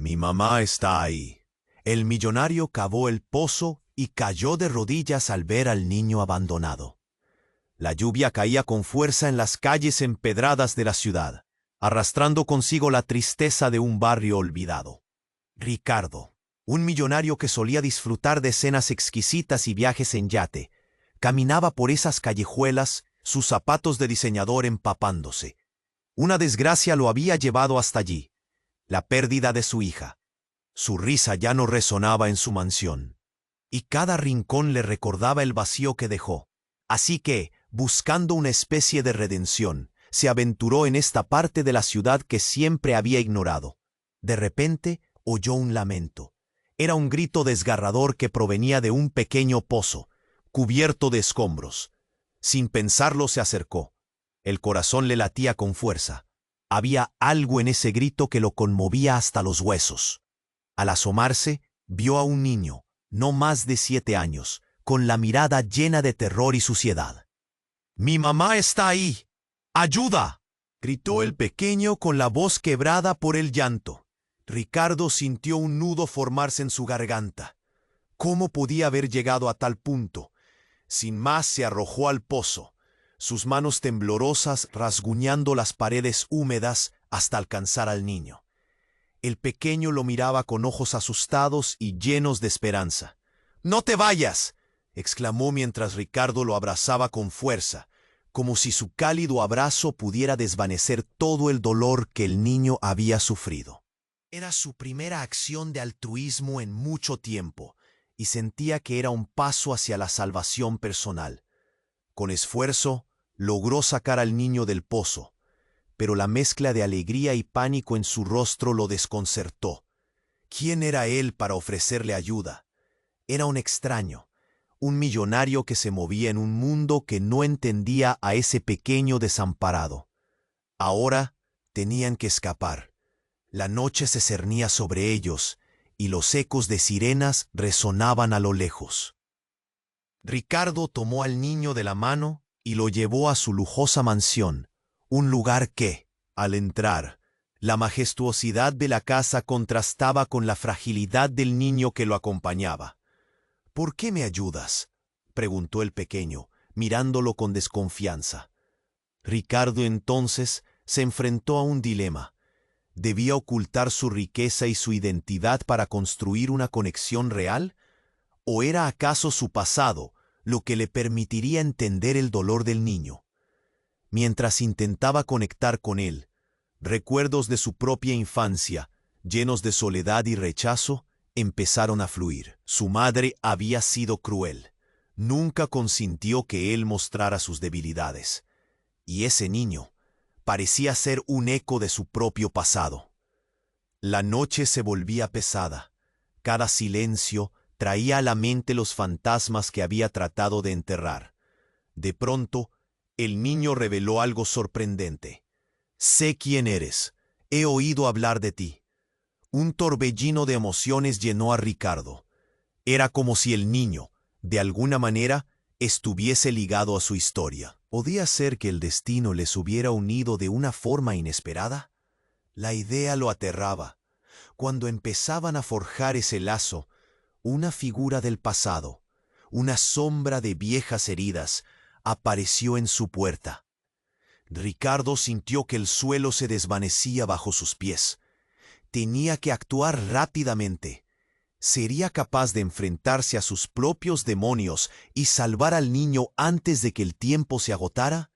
Mi mamá está ahí. El millonario cavó el pozo y cayó de rodillas al ver al niño abandonado. La lluvia caía con fuerza en las calles empedradas de la ciudad, arrastrando consigo la tristeza de un barrio olvidado. Ricardo, un millonario que solía disfrutar de cenas exquisitas y viajes en yate, caminaba por esas callejuelas, sus zapatos de diseñador empapándose. Una desgracia lo había llevado hasta allí: la pérdida de su hija. Su risa ya no resonaba en su mansión, y cada rincón le recordaba el vacío que dejó. Así que, buscando una especie de redención, se aventuró en esta parte de la ciudad que siempre había ignorado. De repente, oyó un lamento. Era un grito desgarrador que provenía de un pequeño pozo, cubierto de escombros. Sin pensarlo, se acercó. El corazón le latía con fuerza. Había algo en ese grito que lo conmovía hasta los huesos. Al asomarse, vio a un niño, no más de 7 años, con la mirada llena de terror y suciedad. «¡Mi mamá está ahí! ¡Ayuda!», gritó el pequeño con la voz quebrada por el llanto. Ricardo sintió un nudo formarse en su garganta. ¿Cómo podía haber llegado a tal punto? Sin más, se arrojó al pozo, sus manos temblorosas rasguñando las paredes húmedas hasta alcanzar al niño. El pequeño lo miraba con ojos asustados y llenos de esperanza. «¡No te vayas!», exclamó mientras Ricardo lo abrazaba con fuerza, como si su cálido abrazo pudiera desvanecer todo el dolor que el niño había sufrido. Era su primera acción de altruismo en mucho tiempo, y sentía que era un paso hacia la salvación personal. Con esfuerzo, logró sacar al niño del pozo, pero la mezcla de alegría y pánico en su rostro lo desconcertó. ¿Quién era él para ofrecerle ayuda? Era un extraño, un millonario que se movía en un mundo que no entendía a ese pequeño desamparado. Ahora tenían que escapar. La noche se cernía sobre ellos y los ecos de sirenas resonaban a lo lejos. Ricardo tomó al niño de la mano y lo llevó a su lujosa mansión, un lugar que, al entrar, la majestuosidad de la casa contrastaba con la fragilidad del niño que lo acompañaba. «¿Por qué me ayudas?», preguntó el pequeño, mirándolo con desconfianza. Ricardo entonces se enfrentó a un dilema. ¿Debía ocultar su riqueza y su identidad para construir una conexión real? ¿O era acaso su pasado lo que le permitiría entender el dolor del niño? Mientras intentaba conectar con él, recuerdos de su propia infancia, llenos de soledad y rechazo, empezaron a fluir. Su madre había sido cruel. Nunca consintió que él mostrara sus debilidades. Y ese niño parecía ser un eco de su propio pasado. La noche se volvía pesada. Cada silencio traía a la mente los fantasmas que había tratado de enterrar. De pronto, el niño reveló algo sorprendente. «Sé quién eres. He oído hablar de ti». Un torbellino de emociones llenó a Ricardo. Era como si el niño, de alguna manera, estuviese ligado a su historia. ¿Podía ser que el destino les hubiera unido de una forma inesperada? La idea lo aterraba. Cuando empezaban a forjar ese lazo, una figura del pasado, una sombra de viejas heridas, apareció en su puerta. Ricardo sintió que el suelo se desvanecía bajo sus pies. Tenía que actuar rápidamente. ¿Sería capaz de enfrentarse a sus propios demonios y salvar al niño antes de que el tiempo se agotara?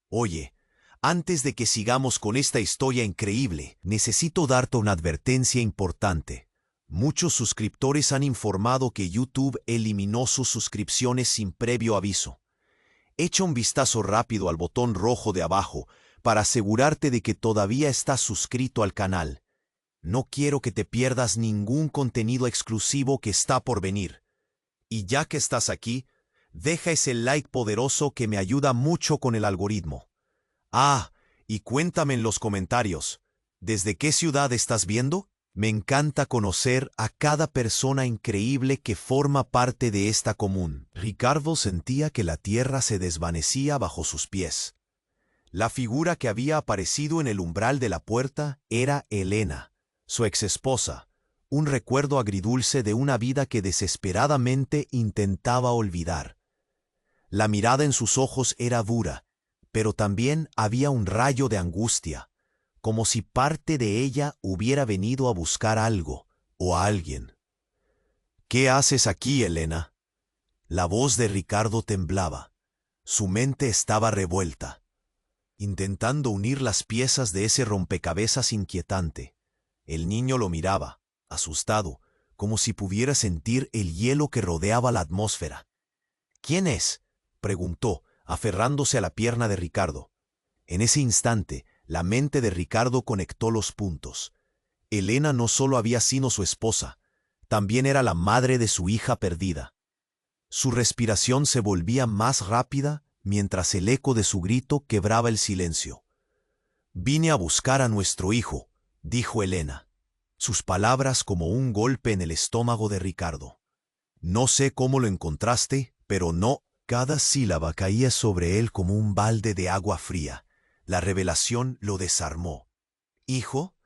«Oye, antes de que sigamos con esta historia increíble, necesito darte una advertencia importante. Muchos suscriptores han informado que YouTube eliminó sus suscripciones sin previo aviso. Echa un vistazo rápido al botón rojo de abajo para asegurarte de que todavía estás suscrito al canal. No quiero que te pierdas ningún contenido exclusivo que está por venir. Y ya que estás aquí, deja ese like poderoso que me ayuda mucho con el algoritmo. Y cuéntame en los comentarios, ¿desde qué ciudad estás viendo? Me encanta conocer a cada persona increíble que forma parte de esta común. Ricardo sentía que la tierra se desvanecía bajo sus pies. La figura que había aparecido en el umbral de la puerta era Elena, su exesposa, un recuerdo agridulce de una vida que desesperadamente intentaba olvidar. La mirada en sus ojos era dura, pero también había un rayo de angustia, como si parte de ella hubiera venido a buscar algo o a alguien. «¿Qué haces aquí, Elena?». La voz de Ricardo temblaba. Su mente estaba revuelta, intentando unir las piezas de ese rompecabezas inquietante. El niño lo miraba, asustado, como si pudiera sentir el hielo que rodeaba la atmósfera. «¿Quién es?», preguntó, aferrándose a la pierna de Ricardo. En ese instante, la mente de Ricardo conectó los puntos. Elena no solo había sido su esposa, también era la madre de su hija perdida. Su respiración se volvía más rápida mientras el eco de su grito quebraba el silencio. «Vine a buscar a nuestro hijo», dijo Elena, sus palabras como un golpe en el estómago de Ricardo. «No sé cómo lo encontraste, pero no». Cada sílaba caía sobre él como un balde de agua fría. La revelación lo desarmó. ¿Hijo?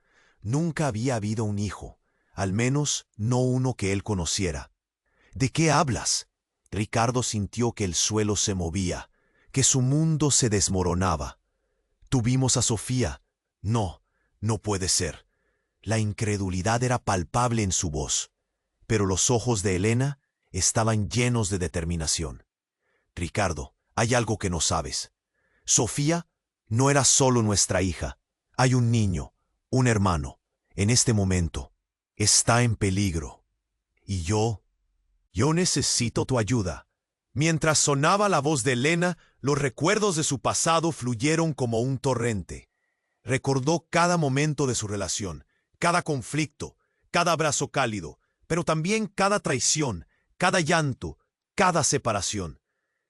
Nunca había habido un hijo, al menos no uno que él conociera. ¿De qué hablas? Ricardo sintió que el suelo se movía, que su mundo se desmoronaba. «Tuvimos a Sofía». «No, no puede ser». La incredulidad era palpable en su voz, pero los ojos de Elena estaban llenos de determinación. «Ricardo, hay algo que no sabes. Sofía no era solo nuestra hija. Hay un niño, un hermano. En este momento está en peligro. Y yo necesito tu ayuda». Mientras sonaba la voz de Elena, los recuerdos de su pasado fluyeron como un torrente. Recordó cada momento de su relación, cada conflicto, cada abrazo cálido, pero también cada traición, cada llanto, cada separación.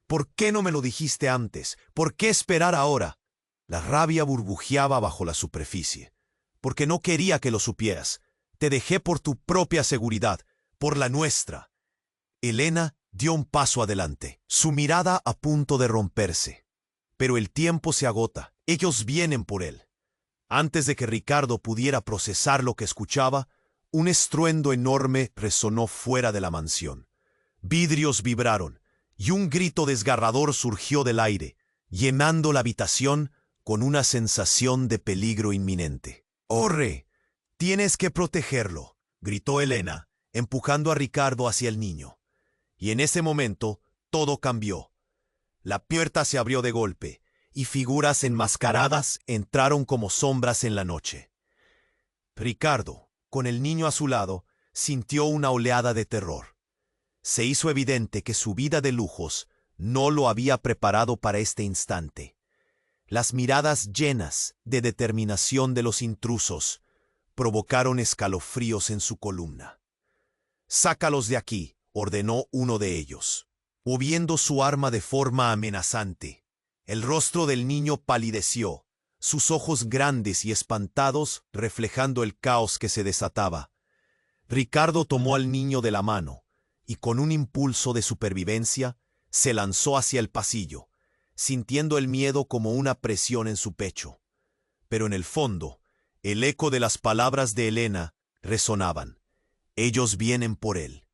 «¿Por qué no me lo dijiste antes? ¿Por qué esperar ahora?». La rabia burbujeaba bajo la superficie. «Porque no quería que lo supieras. Te dejé por tu propia seguridad, por la nuestra». Elena dio un paso adelante, su mirada a punto de romperse. Pero el tiempo se agota. Ellos vienen por él. Antes de que Ricardo pudiera procesar lo que escuchaba, un estruendo enorme resonó fuera de la mansión. Vidrios vibraron, y un grito desgarrador surgió del aire, llenando la habitación con una sensación de peligro inminente. «¡Corre! Tienes que protegerlo», gritó Elena, empujando a Ricardo hacia el niño. Y en ese momento todo cambió. La puerta se abrió de golpe, y figuras enmascaradas entraron como sombras en la noche. Ricardo, con el niño a su lado, sintió una oleada de terror. Se hizo evidente que su vida de lujos no lo había preparado para este instante. Las miradas llenas de determinación de los intrusos provocaron escalofríos en su columna. «Sácalos de aquí», ordenó uno de ellos, moviendo su arma de forma amenazante. El rostro del niño palideció, sus ojos grandes y espantados reflejando el caos que se desataba. Ricardo tomó al niño de la mano y con un impulso de supervivencia se lanzó hacia el pasillo, sintiendo el miedo como una presión en su pecho. Pero en el fondo, el eco de las palabras de Elena resonaban. Ellos vienen por él.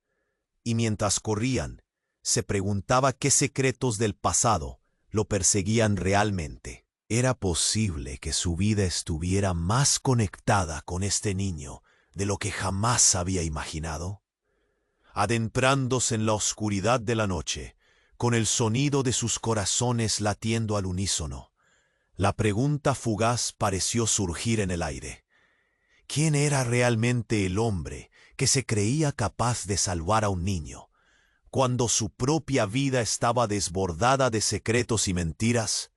Y mientras corrían, se preguntaba qué secretos del pasado lo perseguían realmente. ¿Era posible que su vida estuviera más conectada con este niño de lo que jamás había imaginado? Adentrándose en la oscuridad de la noche, con el sonido de sus corazones latiendo al unísono, la pregunta fugaz pareció surgir en el aire. ¿Quién era realmente el hombre que se creía capaz de salvar a un niño, cuando su propia vida estaba desbordada de secretos y mentiras?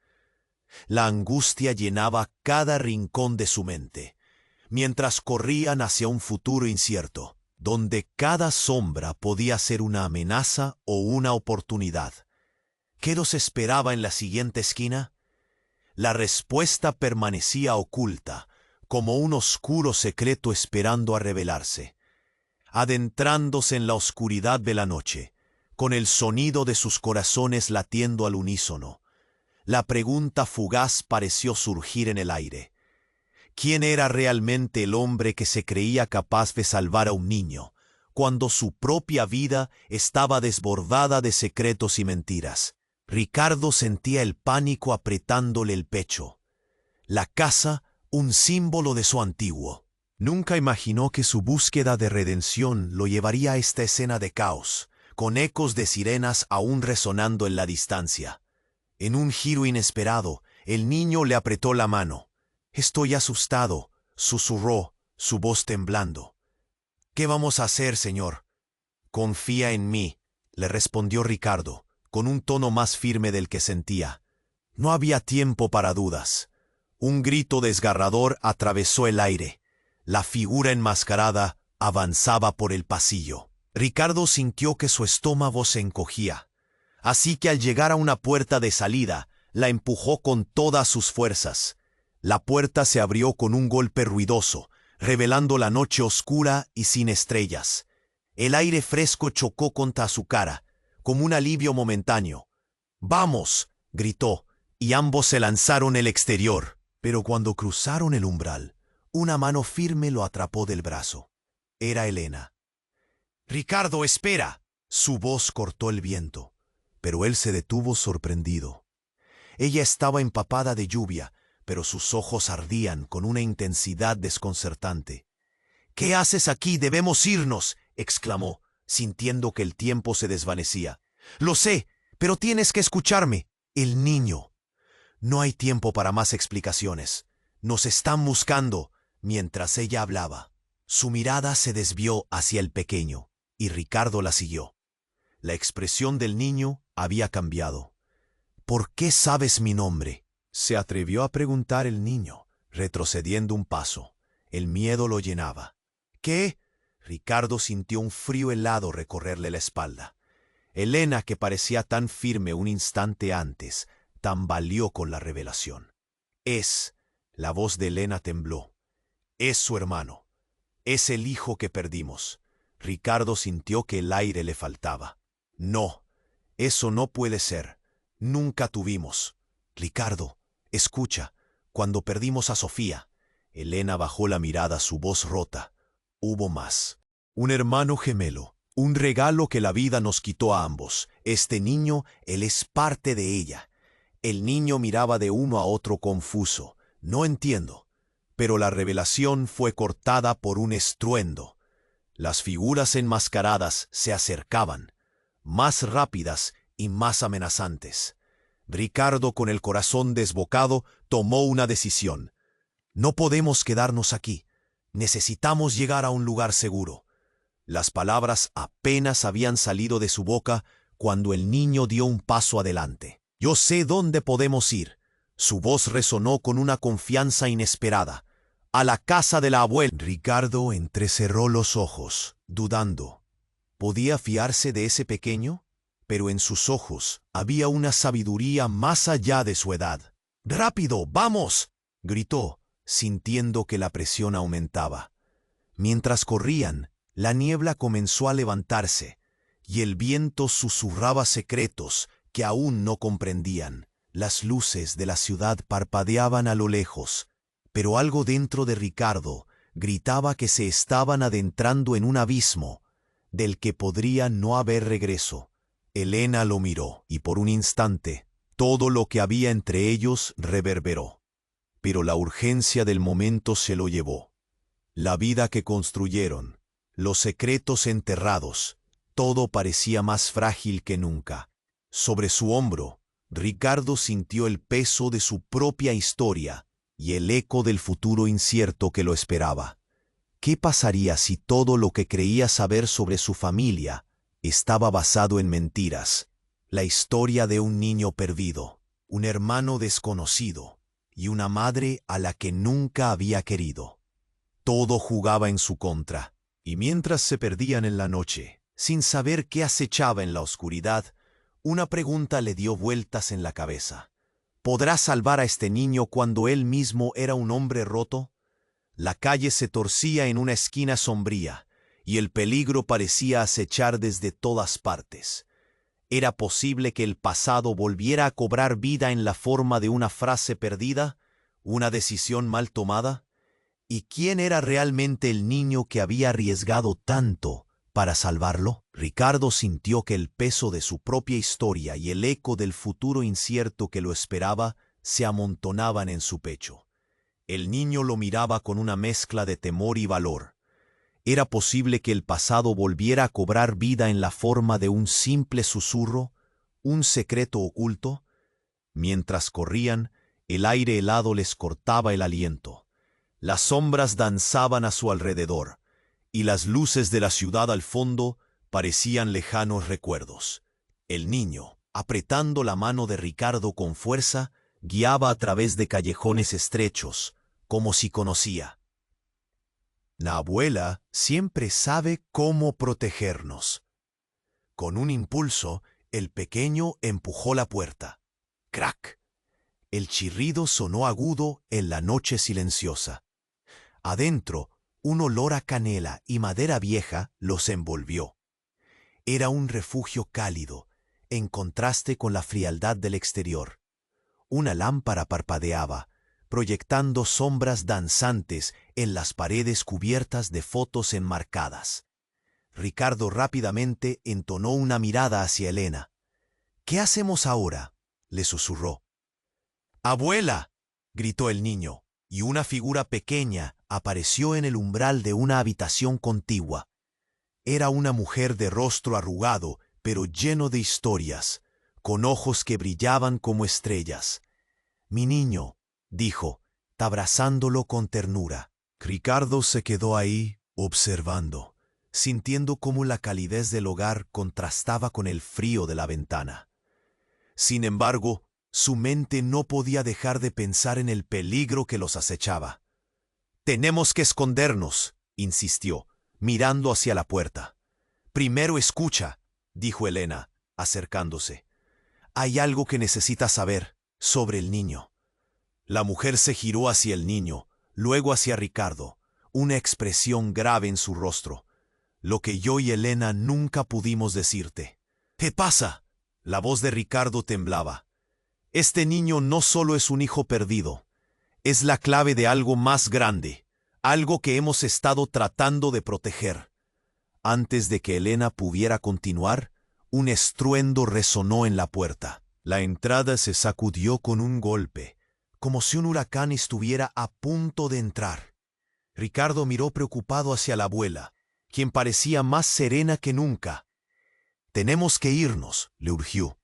La angustia llenaba cada rincón de su mente, mientras corrían hacia un futuro incierto, donde cada sombra podía ser una amenaza o una oportunidad. ¿Qué los esperaba en la siguiente esquina? La respuesta permanecía oculta, como un oscuro secreto esperando a revelarse. Adentrándose en la oscuridad de la noche, con el sonido de sus corazones latiendo al unísono, la pregunta fugaz pareció surgir en el aire. ¿Quién era realmente el hombre que se creía capaz de salvar a un niño, cuando su propia vida estaba desbordada de secretos y mentiras? Ricardo sentía el pánico apretándole el pecho. La casa, un símbolo de su antiguo. Nunca imaginó que su búsqueda de redención lo llevaría a esta escena de caos, con ecos de sirenas aún resonando en la distancia. En un giro inesperado, el niño le apretó la mano. «Estoy asustado», susurró, su voz temblando. «¿Qué vamos a hacer, señor?» «Confía en mí», le respondió Ricardo, con un tono más firme del que sentía. No había tiempo para dudas. Un grito desgarrador atravesó el aire. La figura enmascarada avanzaba por el pasillo. Ricardo sintió que su estómago se encogía. Así que al llegar a una puerta de salida, la empujó con todas sus fuerzas. La puerta se abrió con un golpe ruidoso, revelando la noche oscura y sin estrellas. El aire fresco chocó contra su cara, como un alivio momentáneo. «¡Vamos!», gritó, y ambos se lanzaron al exterior. Pero cuando cruzaron el umbral, una mano firme lo atrapó del brazo. Era Elena. «Ricardo, espera». Su voz cortó el viento, pero él se detuvo sorprendido. Ella estaba empapada de lluvia, pero sus ojos ardían con una intensidad desconcertante. «¿Qué haces aquí? Debemos irnos», exclamó, sintiendo que el tiempo se desvanecía. «Lo sé, pero tienes que escucharme. El niño». «No hay tiempo para más explicaciones. Nos están buscando». Mientras ella hablaba, su mirada se desvió hacia el pequeño, y Ricardo la siguió. La expresión del niño había cambiado. «¿Por qué sabes mi nombre?», se atrevió a preguntar el niño, retrocediendo un paso. El miedo lo llenaba. «¿Qué?». Ricardo sintió un frío helado recorrerle la espalda. Elena, que parecía tan firme un instante antes, tambaleó con la revelación. La voz de Elena tembló. «Es su hermano. Es el hijo que perdimos». Ricardo sintió que el aire le faltaba. «No, eso no puede ser. Nunca tuvimos». «Ricardo, escucha. Cuando perdimos a Sofía». Elena bajó la mirada, su voz rota. «Hubo más. Un hermano gemelo. Un regalo que la vida nos quitó a ambos. Este niño, él es parte de ella». El niño miraba de uno a otro confuso. «No entiendo». Pero la revelación fue cortada por un estruendo. Las figuras enmascaradas se acercaban, más rápidas y más amenazantes. Ricardo, con el corazón desbocado, tomó una decisión. «No podemos quedarnos aquí. Necesitamos llegar a un lugar seguro». Las palabras apenas habían salido de su boca cuando el niño dio un paso adelante. «Yo sé dónde podemos ir». Su voz resonó con una confianza inesperada. «A la casa de la abuela». Ricardo entrecerró los ojos, dudando. ¿Podía fiarse de ese pequeño? Pero en sus ojos había una sabiduría más allá de su edad. «¡Rápido, vamos!», gritó, sintiendo que la presión aumentaba. Mientras corrían, la niebla comenzó a levantarse, y el viento susurraba secretos que aún no comprendían. Las luces de la ciudad parpadeaban a lo lejos, pero algo dentro de Ricardo gritaba que se estaban adentrando en un abismo del que podría no haber regreso. Elena lo miró, y por un instante todo lo que había entre ellos reverberó. Pero la urgencia del momento se lo llevó. La vida que construyeron, los secretos enterrados, todo parecía más frágil que nunca. Sobre su hombro, Ricardo sintió el peso de su propia historia y el eco del futuro incierto que lo esperaba. ¿Qué pasaría si todo lo que creía saber sobre su familia estaba basado en mentiras? La historia de un niño perdido, un hermano desconocido y una madre a la que nunca había querido. Todo jugaba en su contra, y mientras se perdían en la noche, sin saber qué acechaba en la oscuridad, una pregunta le dio vueltas en la cabeza. ¿Podrá salvar a este niño cuando él mismo era un hombre roto? La calle se torcía en una esquina sombría, y el peligro parecía acechar desde todas partes. ¿Era posible que el pasado volviera a cobrar vida en la forma de una frase perdida, una decisión mal tomada? ¿Y quién era realmente el niño que había arriesgado tanto para salvarlo? Ricardo sintió que el peso de su propia historia y el eco del futuro incierto que lo esperaba se amontonaban en su pecho. El niño lo miraba con una mezcla de temor y valor. ¿Era posible que el pasado volviera a cobrar vida en la forma de un simple susurro, un secreto oculto? Mientras corrían, el aire helado les cortaba el aliento. Las sombras danzaban a su alrededor, y las luces de la ciudad al fondo parecían lejanos recuerdos. El niño, apretando la mano de Ricardo con fuerza, guiaba a través de callejones estrechos, como si conocía. La abuela siempre sabe cómo protegernos. Con un impulso, el pequeño empujó la puerta. ¡Crac! El chirrido sonó agudo en la noche silenciosa. Adentro, un olor a canela y madera vieja los envolvió. Era un refugio cálido, en contraste con la frialdad del exterior. Una lámpara parpadeaba, proyectando sombras danzantes en las paredes cubiertas de fotos enmarcadas. Ricardo rápidamente entonó una mirada hacia Elena. «¿Qué hacemos ahora?», le susurró. «¡Abuela!», gritó el niño, y una figura pequeña apareció en el umbral de una habitación contigua. Era una mujer de rostro arrugado, pero lleno de historias, con ojos que brillaban como estrellas. «Mi niño», dijo, abrazándolo con ternura. Ricardo se quedó ahí, observando, sintiendo cómo la calidez del hogar contrastaba con el frío de la ventana. Sin embargo, su mente no podía dejar de pensar en el peligro que los acechaba. «Tenemos que escondernos», insistió, mirando hacia la puerta. «Primero escucha», dijo Elena, acercándose. «Hay algo que necesitas saber sobre el niño». La mujer se giró hacia el niño, luego hacia Ricardo, una expresión grave en su rostro. «Lo que yo y Elena nunca pudimos decirte». «¿Qué pasa?». La voz de Ricardo temblaba. «Este niño no solo es un hijo perdido, es la clave de algo más grande, algo que hemos estado tratando de proteger». Antes de que Elena pudiera continuar, un estruendo resonó en la puerta. La entrada se sacudió con un golpe, como si un huracán estuviera a punto de entrar. Ricardo miró preocupado hacia la abuela, quien parecía más serena que nunca. «Tenemos que irnos», le urgió.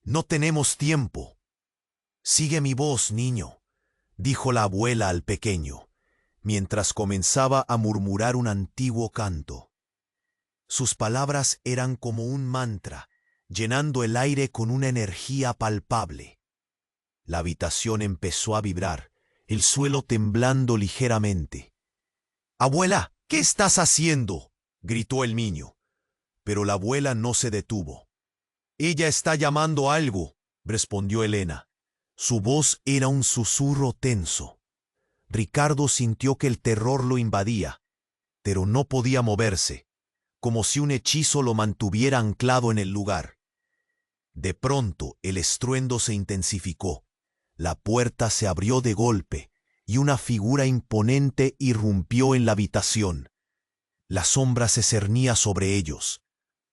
«No tenemos tiempo». «Sigue mi voz, niño», dijo la abuela al pequeño, mientras comenzaba a murmurar un antiguo canto. Sus palabras eran como un mantra, llenando el aire con una energía palpable. La habitación empezó a vibrar, el suelo temblando ligeramente. «Abuela, ¿qué estás haciendo?», gritó el niño. Pero la abuela no se detuvo. «Ella está llamando algo», respondió Elena. Su voz era un susurro tenso. Ricardo sintió que el terror lo invadía, pero no podía moverse, como si un hechizo lo mantuviera anclado en el lugar. De pronto el estruendo se intensificó. La puerta se abrió de golpe y una figura imponente irrumpió en la habitación. La sombra se cernía sobre ellos.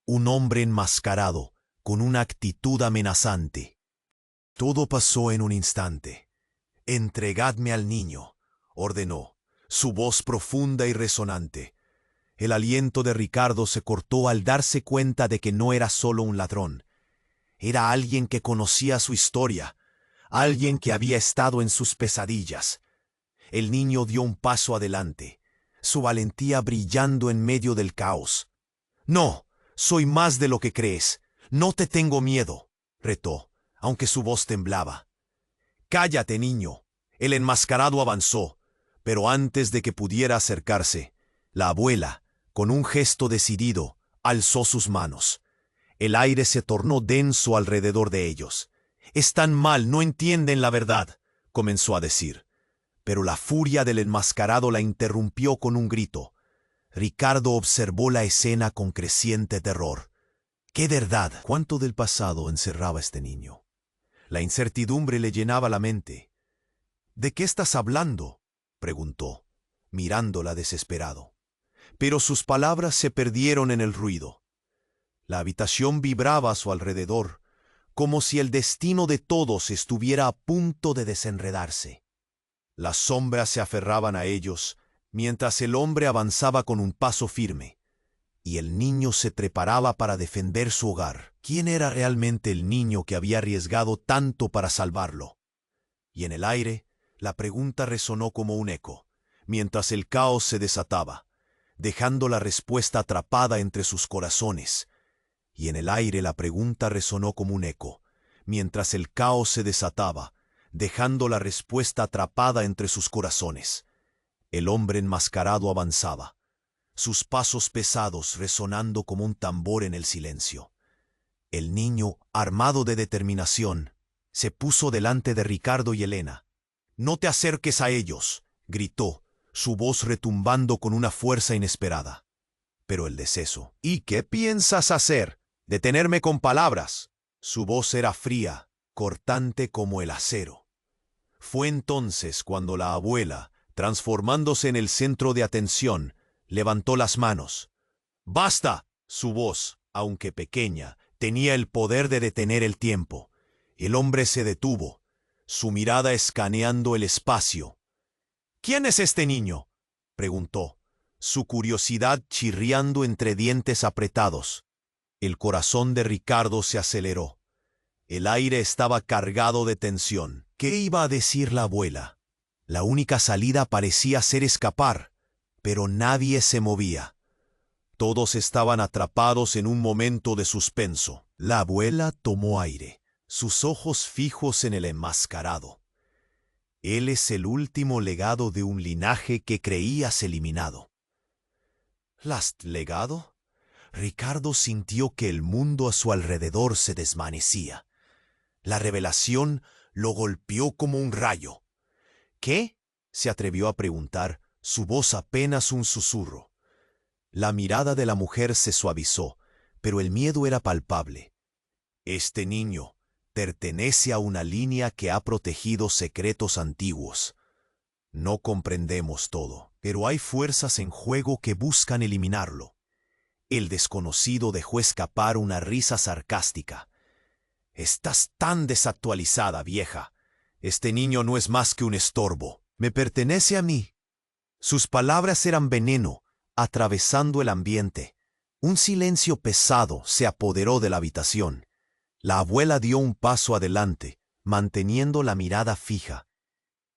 Un hombre enmascarado, con una actitud amenazante. Todo pasó en un instante. «Entregadme al niño», ordenó, su voz profunda y resonante. El aliento de Ricardo se cortó al darse cuenta de que no era solo un ladrón. Era alguien que conocía su historia, alguien que había estado en sus pesadillas. El niño dio un paso adelante, su valentía brillando en medio del caos. «No, soy más de lo que crees. No te tengo miedo», retó, aunque su voz temblaba. «Cállate, niño». El enmascarado avanzó, pero antes de que pudiera acercarse, la abuela, con un gesto decidido, alzó sus manos. El aire se tornó denso alrededor de ellos. «Están mal, no entienden la verdad», comenzó a decir. Pero la furia del enmascarado la interrumpió con un grito. Ricardo observó la escena con creciente terror. ¿Qué verdad? ¿Cuánto del pasado encerraba este niño? La incertidumbre le llenaba la mente. «¿De qué estás hablando?», preguntó. mirándola desesperado. Pero sus palabras se perdieron en el ruido. La habitación vibraba a su alrededor, como si el destino de todos estuviera a punto de desenredarse. Las sombras se aferraban a ellos, mientras el hombre avanzaba con un paso firme, y el niño se preparaba para defender su hogar. ¿Quién era realmente el niño que había arriesgado tanto para salvarlo? Y en el aire, la pregunta resonó como un eco, mientras el caos se desataba, dejando la respuesta atrapada entre sus corazones. Y en el aire la pregunta resonó como un eco, mientras el caos se desataba, dejando la respuesta atrapada entre sus corazones. El hombre enmascarado avanzaba, sus pasos pesados resonando como un tambor en el silencio. El niño, armado de determinación, se puso delante de Ricardo y Elena. «No te acerques a ellos», gritó, su voz retumbando con una fuerza inesperada. Pero el deceso. «¿Y qué piensas hacer? Detenerme con palabras». Su voz era fría, cortante como el acero. Fue entonces cuando la abuela, transformándose en el centro de atención, levantó las manos. «¡Basta!». Su voz, aunque pequeña, tenía el poder de detener el tiempo. El hombre se detuvo, su mirada escaneando el espacio. «¿Quién es este niño?», preguntó, su curiosidad chirriando entre dientes apretados. El corazón de Ricardo se aceleró. El aire estaba cargado de tensión. ¿Qué iba a decir la abuela? La única salida parecía ser escapar, pero nadie se movía. Todos estaban atrapados en un momento de suspenso. La abuela tomó aire, sus ojos fijos en el enmascarado. Él es el último legado de un linaje que creías eliminado. ¿Last legado? Ricardo sintió que el mundo a su alrededor se desvanecía. La revelación lo golpeó como un rayo. ¿Qué?, se atrevió a preguntar, su voz apenas un susurro. La mirada de la mujer se suavizó, pero el miedo era palpable. Este niño pertenece a una línea que ha protegido secretos antiguos. No comprendemos todo, pero hay fuerzas en juego que buscan eliminarlo. El desconocido dejó escapar una risa sarcástica. «Estás tan desactualizada, vieja. Este niño no es más que un estorbo. Me pertenece a mí». Sus palabras eran veneno, atravesando el ambiente. Un silencio pesado se apoderó de la habitación. La abuela dio un paso adelante, manteniendo la mirada fija.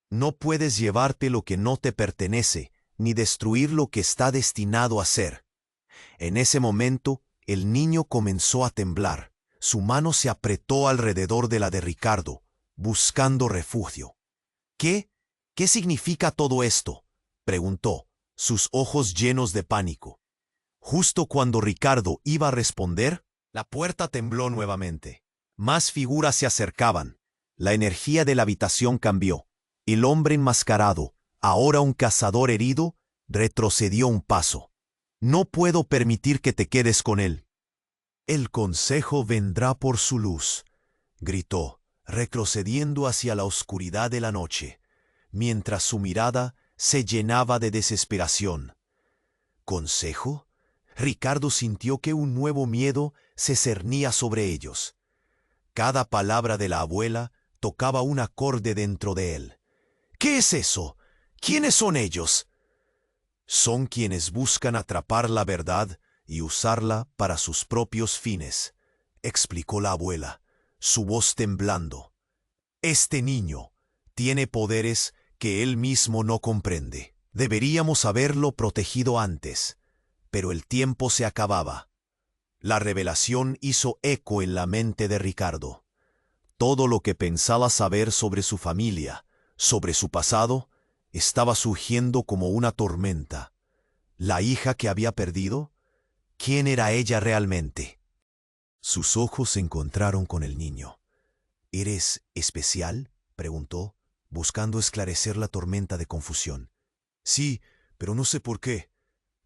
«No puedes llevarte lo que no te pertenece, ni destruir lo que está destinado a ser». En ese momento, el niño comenzó a temblar. Su mano se apretó alrededor de la de Ricardo, buscando refugio. «¿Qué? ¿Qué significa todo esto?», preguntó, sus ojos llenos de pánico. Justo cuando Ricardo iba a responder, la puerta tembló nuevamente. Más figuras se acercaban. La energía de la habitación cambió. El hombre enmascarado, ahora un cazador herido, retrocedió un paso. «No puedo permitir que te quedes con él». «El consejo vendrá por su luz», gritó, retrocediendo hacia la oscuridad de la noche, mientras su mirada se llenaba de desesperación. ¿Consejo? Ricardo sintió que un nuevo miedo se cernía sobre ellos. Cada palabra de la abuela tocaba un acorde dentro de él. «¿Qué es eso? ¿Quiénes son ellos?». «Son quienes buscan atrapar la verdad y usarla para sus propios fines», explicó la abuela, su voz temblando. «Este niño tiene poderes que él mismo no comprende. Deberíamos haberlo protegido antes, pero el tiempo se acababa». La revelación hizo eco en la mente de Ricardo. Todo lo que pensaba saber sobre su familia, sobre su pasado, estaba surgiendo como una tormenta. ¿La hija que había perdido? ¿Quién era ella realmente? Sus ojos se encontraron con el niño. «¿Eres especial?», preguntó, buscando esclarecer la tormenta de confusión. «Sí, pero no sé por qué».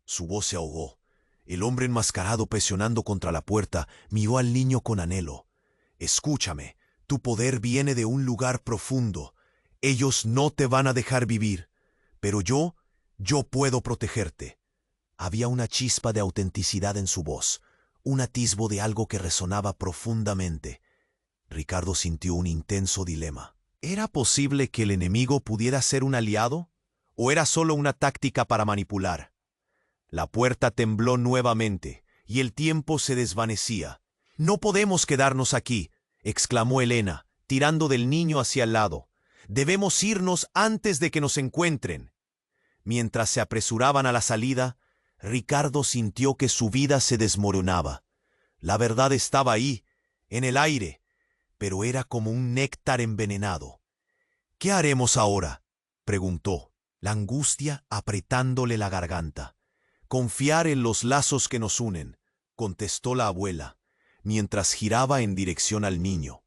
Su voz se ahogó. El hombre enmascarado, presionando contra la puerta, miró al niño con anhelo. «Escúchame, tu poder viene de un lugar profundo. Ellos no te van a dejar vivir. Pero yo Yo puedo protegerte. Había una chispa de autenticidad en su voz, un atisbo de algo que resonaba profundamente. Ricardo sintió un intenso dilema. ¿Era posible que el enemigo pudiera ser un aliado? ¿O era solo una táctica para manipular? La puerta tembló nuevamente, y el tiempo se desvanecía. «No podemos quedarnos aquí», exclamó Elena, tirando del niño hacia el lado. «Debemos irnos antes de que nos encuentren». Mientras se apresuraban a la salida, Ricardo sintió que su vida se desmoronaba. La verdad estaba ahí, en el aire, pero era como un néctar envenenado. «¿Qué haremos ahora?», preguntó, la angustia apretándole la garganta. «Confiar en los lazos que nos unen», contestó la abuela, mientras giraba en dirección al niño.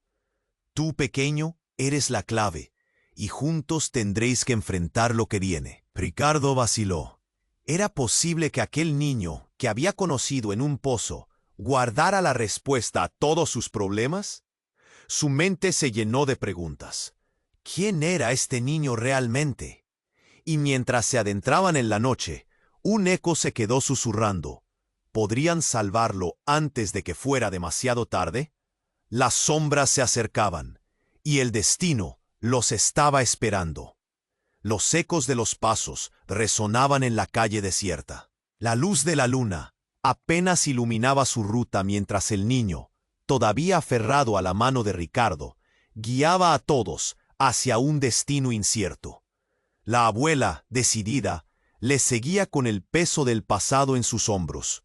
«Tú, pequeño, eres la clave, y juntos tendréis que enfrentar lo que viene». Ricardo vaciló. ¿Era posible que aquel niño, que había conocido en un pozo, guardara la respuesta a todos sus problemas? Su mente se llenó de preguntas. ¿Quién era este niño realmente? Y mientras se adentraban en la noche, un eco se quedó susurrando. ¿Podrían salvarlo antes de que fuera demasiado tarde? Las sombras se acercaban, y el destino los estaba esperando. Los ecos de los pasos resonaban en la calle desierta. La luz de la luna apenas iluminaba su ruta mientras el niño, todavía aferrado a la mano de Ricardo, guiaba a todos hacia un destino incierto. La abuela, decidida, le seguía con el peso del pasado en sus hombros.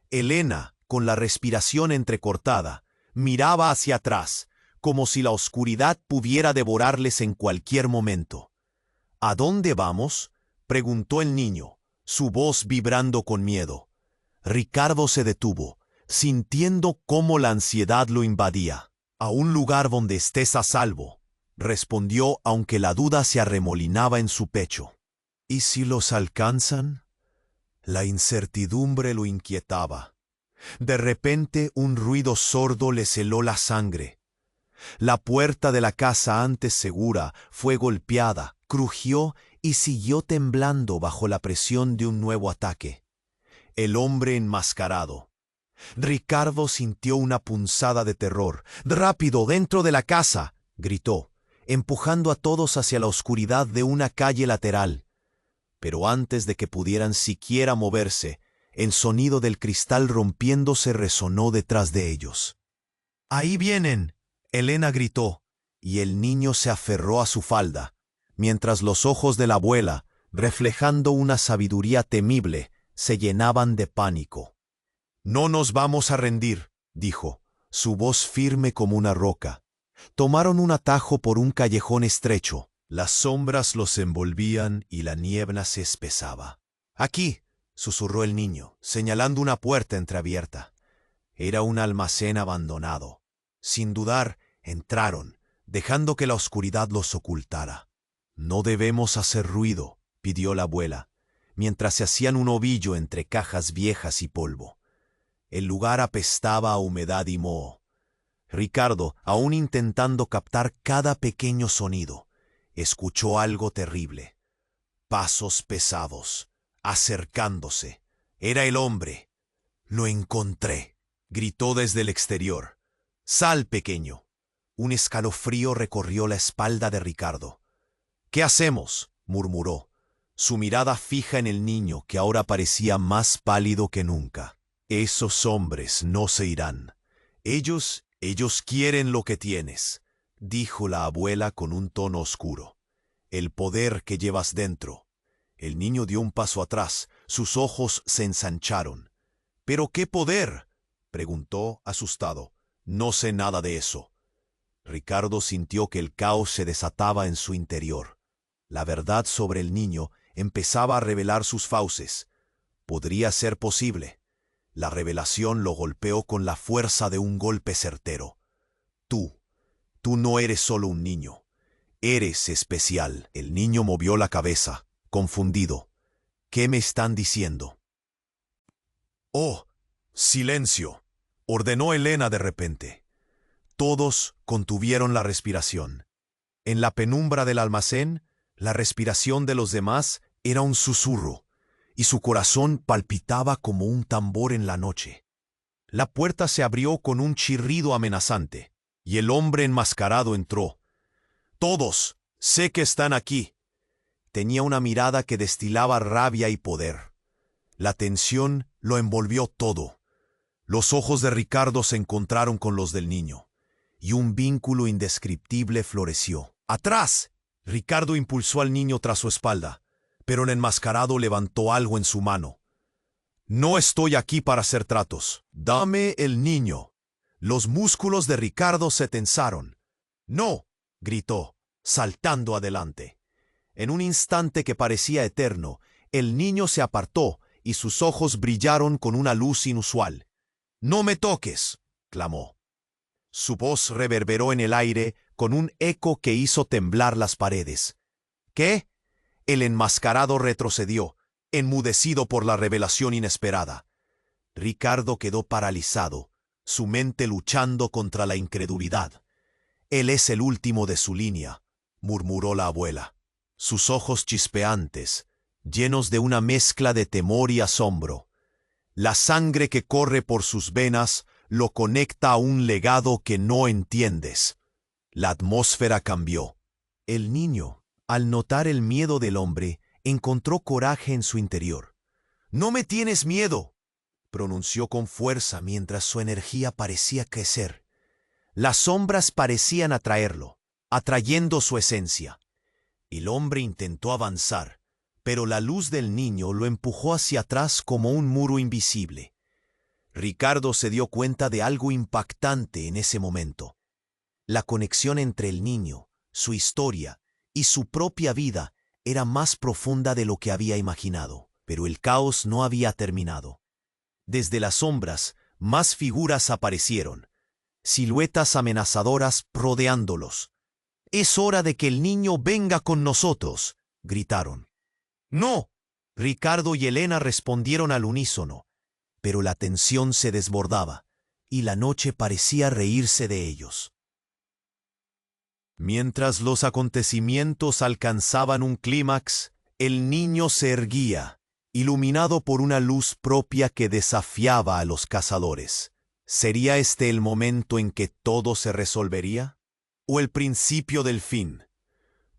Elena, con la respiración entrecortada, miraba hacia atrás, como si la oscuridad pudiera devorarles en cualquier momento. «¿A dónde vamos?», preguntó el niño, su voz vibrando con miedo. Ricardo se detuvo, sintiendo cómo la ansiedad lo invadía. «A un lugar donde estés a salvo», respondió, aunque la duda se arremolinaba en su pecho. «¿Y si los alcanzan?». La incertidumbre lo inquietaba. De repente un ruido sordo le heló la sangre. La puerta de la casa antes segura fue golpeada, crujió y siguió temblando bajo la presión de un nuevo ataque. El hombre enmascarado. Ricardo sintió una punzada de terror. «¡Rápido, dentro de la casa!», gritó, empujando a todos hacia la oscuridad de una calle lateral. Pero antes de que pudieran siquiera moverse, el sonido del cristal rompiéndose resonó detrás de ellos. «¡Ahí vienen!», Elena gritó, y el niño se aferró a su falda, mientras los ojos de la abuela, reflejando una sabiduría temible, se llenaban de pánico. «No nos vamos a rendir», dijo, su voz firme como una roca. Tomaron un atajo por un callejón estrecho. Las sombras los envolvían y la niebla se espesaba. «Aquí», susurró el niño, señalando una puerta entreabierta. Era un almacén abandonado. Sin dudar, entraron, dejando que la oscuridad los ocultara. «No debemos hacer ruido», pidió la abuela, mientras se hacían un ovillo entre cajas viejas y polvo. El lugar apestaba a humedad y moho. Ricardo, aún intentando captar cada pequeño sonido, escuchó algo terrible. Pasos pesados, acercándose. Era el hombre. «Lo encontré», gritó desde el exterior. «Sal, pequeño». Un escalofrío recorrió la espalda de Ricardo. «¿Qué hacemos?», murmuró, su mirada fija en el niño que ahora parecía más pálido que nunca. «Esos hombres no se irán. Ellos quieren lo que tienes», dijo la abuela con un tono oscuro. «El poder que llevas dentro». El niño dio un paso atrás, sus ojos se ensancharon. «¿Pero qué poder?», preguntó, asustado. «No sé nada de eso». Ricardo sintió que el caos se desataba en su interior. La verdad sobre el niño empezaba a revelar sus fauces. Podría ser posible. La revelación lo golpeó con la fuerza de un golpe certero. Tú no eres solo un niño. Eres especial». El niño movió la cabeza, confundido. «¿Qué me están diciendo?». «Oh, silencio», ordenó Elena de repente. Todos contuvieron la respiración. En la penumbra del almacén, la respiración de los demás Era un susurro, y su corazón palpitaba como un tambor en la noche. La puerta se abrió con un chirrido amenazante, y el hombre enmascarado entró. «Todos, sé que están aquí». Tenía una mirada que destilaba rabia y poder. La tensión lo envolvió todo. Los ojos de Ricardo se encontraron con los del niño, y un vínculo indescriptible floreció. ¡Atrás! Ricardo impulsó al niño tras su espalda, pero el enmascarado levantó algo en su mano. «No estoy aquí para hacer tratos. Dame el niño». Los músculos de Ricardo se tensaron. «¡No!», gritó, saltando adelante. En un instante que parecía eterno, el niño se apartó y sus ojos brillaron con una luz inusual. «¡No me toques!», clamó. Su voz reverberó en el aire con un eco que hizo temblar las paredes. «¿Qué?». El enmascarado retrocedió, enmudecido por la revelación inesperada. Ricardo quedó paralizado, su mente luchando contra la incredulidad. «Él es el último de su línea», murmuró la abuela. Sus ojos chispeantes, llenos de una mezcla de temor y asombro. La sangre que corre por sus venas lo conecta a un legado que no entiendes. La atmósfera cambió. El niño, al notar el miedo del hombre, encontró coraje en su interior. «No me tienes miedo», pronunció con fuerza mientras su energía parecía crecer. Las sombras parecían atraerlo, atrayendo su esencia. El hombre intentó avanzar, pero la luz del niño lo empujó hacia atrás como un muro invisible. Ricardo se dio cuenta de algo impactante en ese momento. La conexión entre el niño, su historia y su propia vida era más profunda de lo que había imaginado, pero el caos no había terminado. Desde las sombras, más figuras aparecieron, siluetas amenazadoras rodeándolos. «Es hora de que el niño venga con nosotros», gritaron. «No», Ricardo y Elena respondieron al unísono, pero la tensión se desbordaba, y la noche parecía reírse de ellos. Mientras los acontecimientos alcanzaban un clímax, el niño se erguía, iluminado por una luz propia que desafiaba a los cazadores. ¿Sería este el momento en que todo se resolvería? ¿O el principio del fin?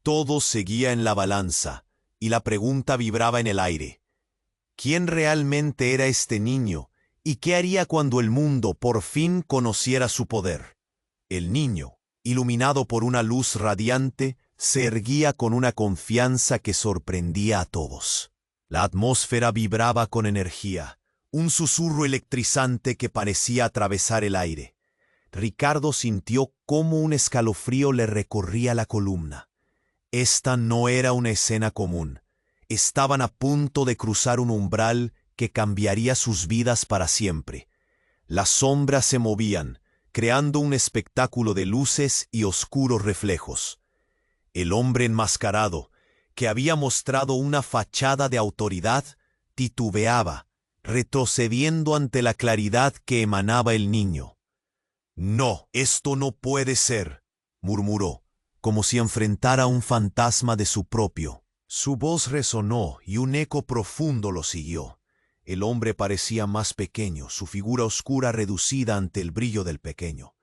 Todo seguía en la balanza, y la pregunta vibraba en el aire. ¿Quién realmente era este niño, y qué haría cuando el mundo por fin conociera su poder? El niño, iluminado por una luz radiante, se erguía con una confianza que sorprendía a todos. La atmósfera vibraba con energía, un susurro electrizante que parecía atravesar el aire. Ricardo sintió cómo un escalofrío le recorría la columna. Esta no era una escena común. Estaban a punto de cruzar un umbral que cambiaría sus vidas para siempre. Las sombras se movían, creando un espectáculo de luces y oscuros reflejos. El hombre enmascarado, que había mostrado una fachada de autoridad, titubeaba, retrocediendo ante la claridad que emanaba el niño. «No, esto no puede ser», murmuró, como si enfrentara un fantasma de su propio. Su voz resonó y un eco profundo lo siguió. El hombre parecía más pequeño, su figura oscura reducida ante el brillo del pequeño.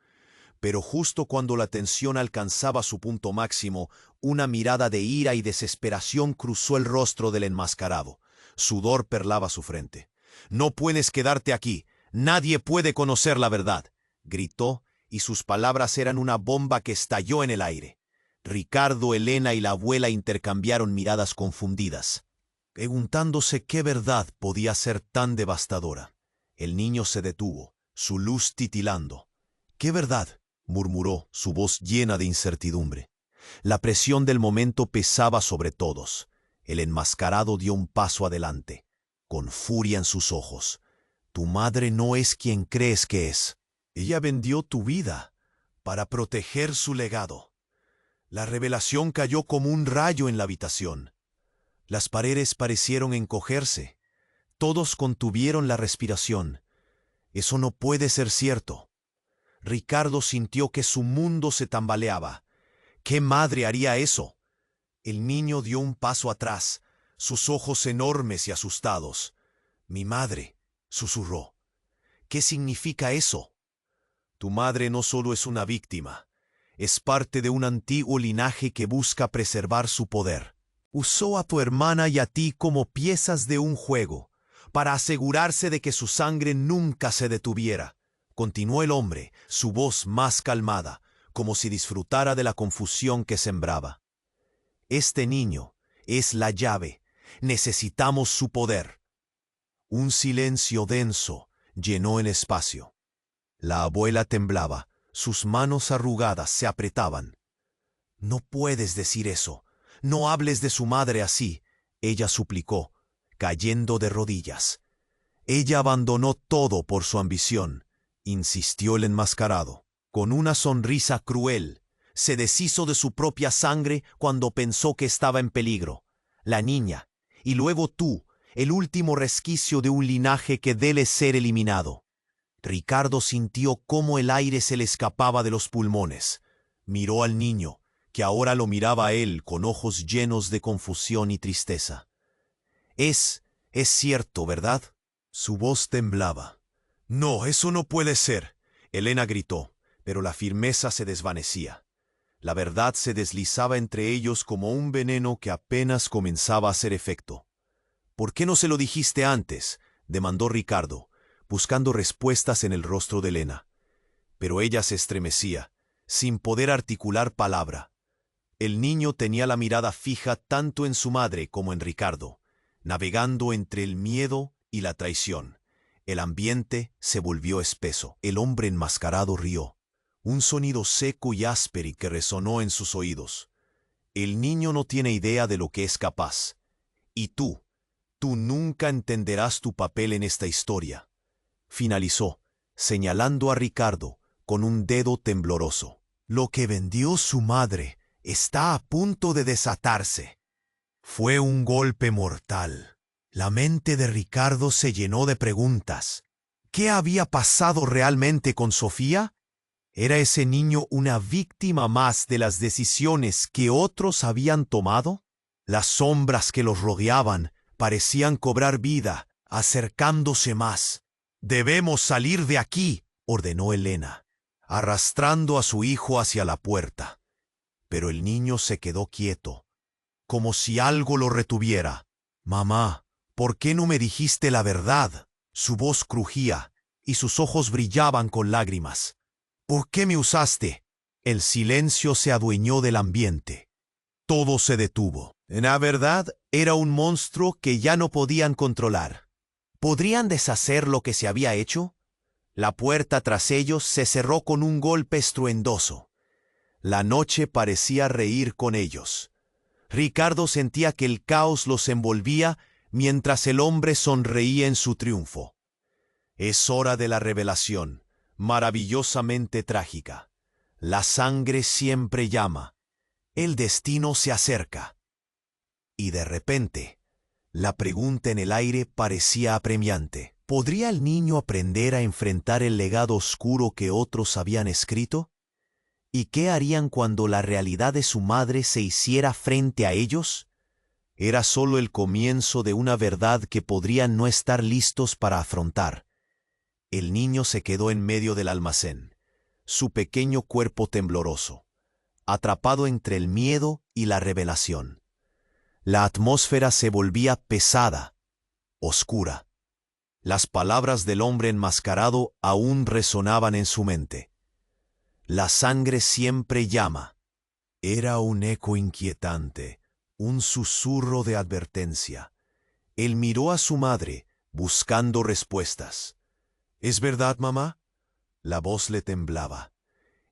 Pero justo cuando la tensión alcanzaba su punto máximo, una mirada de ira y desesperación cruzó el rostro del enmascarado. Sudor perlaba su frente. «No puedes quedarte aquí. Nadie puede conocer la verdad», gritó, y sus palabras eran una bomba que estalló en el aire. Ricardo, Elena y la abuela intercambiaron miradas confundidas, preguntándose qué verdad podía ser tan devastadora. El niño se detuvo, su luz titilando. «¿Qué verdad?», murmuró, su voz llena de incertidumbre. La presión del momento pesaba sobre todos. El enmascarado dio un paso adelante, con furia en sus ojos. «Tu madre no es quien crees que es. Ella vendió tu vida para proteger su legado». La revelación cayó como un rayo en la habitación. Las paredes parecieron encogerse. Todos contuvieron la respiración. «Eso no puede ser cierto». Ricardo sintió que su mundo se tambaleaba. ¿Qué madre haría eso? El niño dio un paso atrás, sus ojos enormes y asustados. «Mi madre», susurró. «¿Qué significa eso?» «Tu madre no solo es una víctima, es parte de un antiguo linaje que busca preservar su poder. Usó a tu hermana y a ti como piezas de un juego, para asegurarse de que su sangre nunca se detuviera», continuó el hombre, su voz más calmada, como si disfrutara de la confusión que sembraba. «Este niño es la llave. Necesitamos su poder». Un silencio denso llenó el espacio. La abuela temblaba, sus manos arrugadas se apretaban. «No puedes decir eso. No hables de su madre así», ella suplicó, cayendo de rodillas. «Ella abandonó todo por su ambición», insistió el enmascarado. Con una sonrisa cruel, se deshizo de su propia sangre cuando pensó que estaba en peligro. La niña, y luego tú, el último resquicio de un linaje que debe ser eliminado. Ricardo sintió cómo el aire se le escapaba de los pulmones. Miró al niño, que ahora lo miraba a él con ojos llenos de confusión y tristeza. Es cierto, ¿verdad?» Su voz temblaba. «No, eso no puede ser», Elena gritó, pero la firmeza se desvanecía. La verdad se deslizaba entre ellos como un veneno que apenas comenzaba a hacer efecto. «¿Por qué no se lo dijiste antes?», demandó Ricardo, buscando respuestas en el rostro de Elena. Pero ella se estremecía, sin poder articular palabra. El niño tenía la mirada fija tanto en su madre como en Ricardo, navegando entre el miedo y la traición. El ambiente se volvió espeso. El hombre enmascarado rió. Un sonido seco y áspero que resonó en sus oídos. «El niño no tiene idea de lo que es capaz. Y tú nunca entenderás tu papel en esta historia», finalizó, señalando a Ricardo con un dedo tembloroso. «Lo que vendió su madre está a punto de desatarse». Fue un golpe mortal. La mente de Ricardo se llenó de preguntas. ¿Qué había pasado realmente con Sofía? ¿Era ese niño una víctima más de las decisiones que otros habían tomado? Las sombras que los rodeaban parecían cobrar vida, acercándose más. «Debemos salir de aquí», ordenó Elena, arrastrando a su hijo hacia la puerta. Pero el niño se quedó quieto, como si algo lo retuviera. «Mamá, ¿por qué no me dijiste la verdad?». Su voz crujía y sus ojos brillaban con lágrimas. «¿Por qué me usaste?». El silencio se adueñó del ambiente. Todo se detuvo. La verdad era un monstruo que ya no podían controlar. ¿Podrían deshacer lo que se había hecho? La puerta tras ellos se cerró con un golpe estruendoso. La noche parecía reír con ellos. Ricardo sentía que el caos los envolvía mientras el hombre sonreía en su triunfo. Es hora de la revelación, maravillosamente trágica. La sangre siempre llama. El destino se acerca. Y de repente, la pregunta en el aire parecía apremiante. ¿Podría el niño aprender a enfrentar el legado oscuro que otros habían escrito? ¿Y qué harían cuando la realidad de su madre se hiciera frente a ellos? Era solo el comienzo de una verdad que podrían no estar listos para afrontar. El niño se quedó en medio del almacén, su pequeño cuerpo tembloroso, atrapado entre el miedo y la revelación. La atmósfera se volvía pesada, oscura. Las palabras del hombre enmascarado aún resonaban en su mente. La sangre siempre llama. Era un eco inquietante, un susurro de advertencia. Él miró a su madre, buscando respuestas. «¿Es verdad, mamá?». La voz le temblaba.